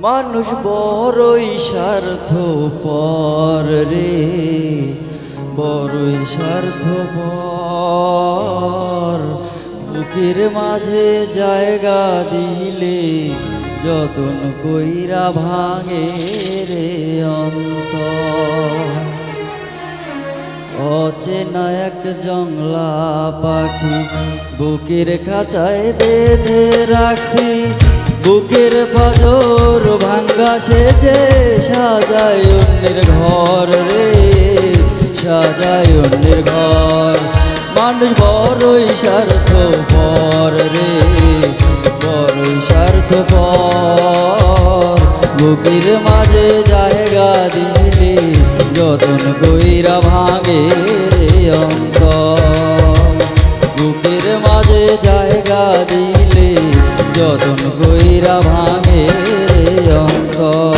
মানুষ বড়ই স্বার্থপর রে, বড়ই স্বার্থপর। বুকের মাঝে জায়গা দিলে যতন কইরা ভাঙে রে অন্তর। অচেনা এক জংলা পাখি বুকের খাঁচায় বেঁধে রাখছি, বুকের পাঁজর ভাঙ্গা সেজে সাজায় অন্যের ঘর রে, সাজায় অন্যের ঘর। মানুষ বড়ই স্বার্থপর রে, বড়ই স্বার্থপর। বুকের মাঝে জায়গা দিলে যতন কইরা ভাঙে রে অন্তর। বুকের মাঝে জায়গা দিলে যতন কইরা ভাঙে রে অন্তর।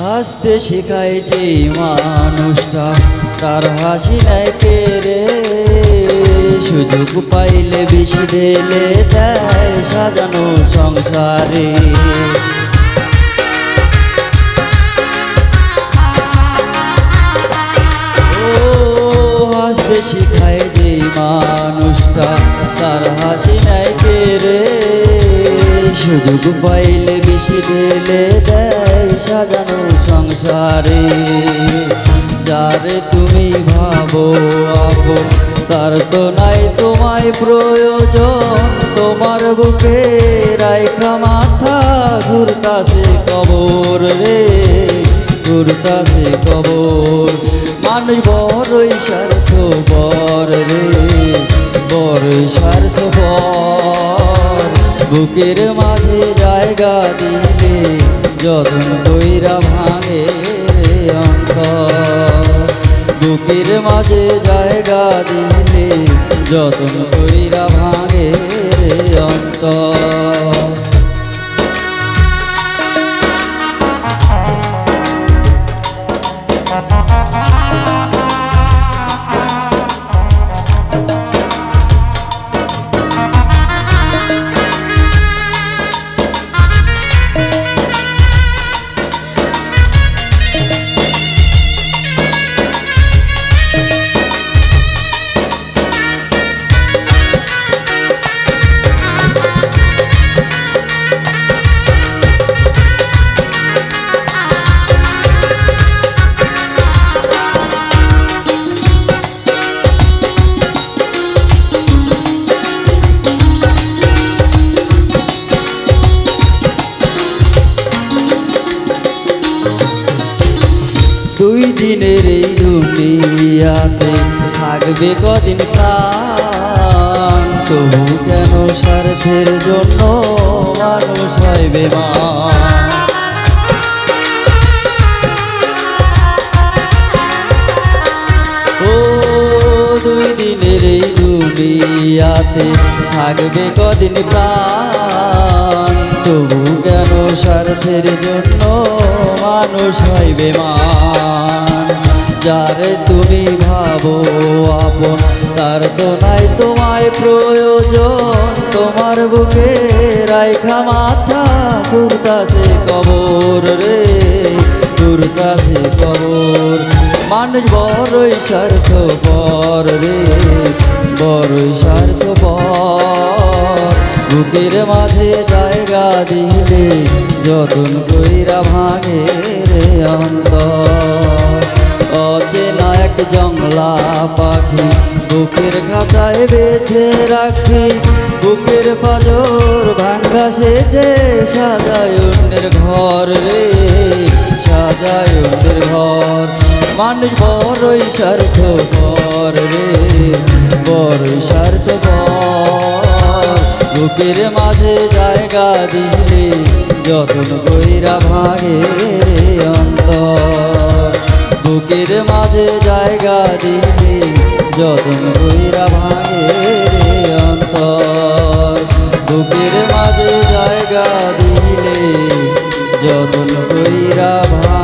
হাসতে শেখায় যে মানুষটা তার হাসি নাই কেড়ে, সুযোগ পাইলে বেশি ঢেলে দেয় সাজানো সংসারে। ও হাসতে শেখায় যে মানুষটা তার হাসি নাই কেড়ে, সুযোগ পাইলে বেশি ঢেলে দেয় সাজানো সংসারে। যারে তুমি ভাবো আপন তার তো নাই তোমায় প্রয়োজন, তোমার বুকে রাইখা মাথা ঘুরতাছে কবর রে, ঘুরতাছে কবর। মানুষ বড়ই স্বার্থপর রে, বড়ই স্বার্থপর। বুকের মাঝে জায়গা দিলে যতন কইরা ভাঙে রে অন্তর। বুকের মাঝে জায়গা দিলে যতন কইরা ভাঙে রে অন্তর। দুই দিনের এই দুনিয়াতে থাকবে কদিন প্রাণ, তবু কেন স্বার্থের জন্য মানুষ হয় বেমান। ও দুই দিনের এই দুনিয়াতে থাকবে কদিন প্রাণ, তবু কেন স্বার্থের জন্য মানুষ হয় বেমান। যারে তুমি ভাবো আপন তার তো নাই তোমায় প্রয়োজন, তোমার বুকে রাইখা মাথা ঘুরতাছে কবর রে, ঘুরতাছে কবর। মানুষ বড়ই স্বার্থপর রে, বড়ই স্বার্থপর। বুকের মাঝে জায়গা দিলে যতন কইরা ভাঙে রে অন্তর। অচেনা এক জংলা পাখি বুকের খাঁচায় বেঁধে রাখছি, বুকের পাঁজর ভাঙ্গা সেজে সাজায় অন্যের ঘর রে, সাজায় অন্যের ঘর। মানুষ বড়ই স্বার্থপর রে, বড়ই স্বার্থপর। বুকের মাঝে জায়গা দিলে যতন কইরা ভাঙে রে অন্তর। বুকের মাঝে জায়গা দিলে যতন কইরা ভাঙে রে অন্তর। বুকের মাঝে জায়গা দিলে যতন কইরা ভাঙে।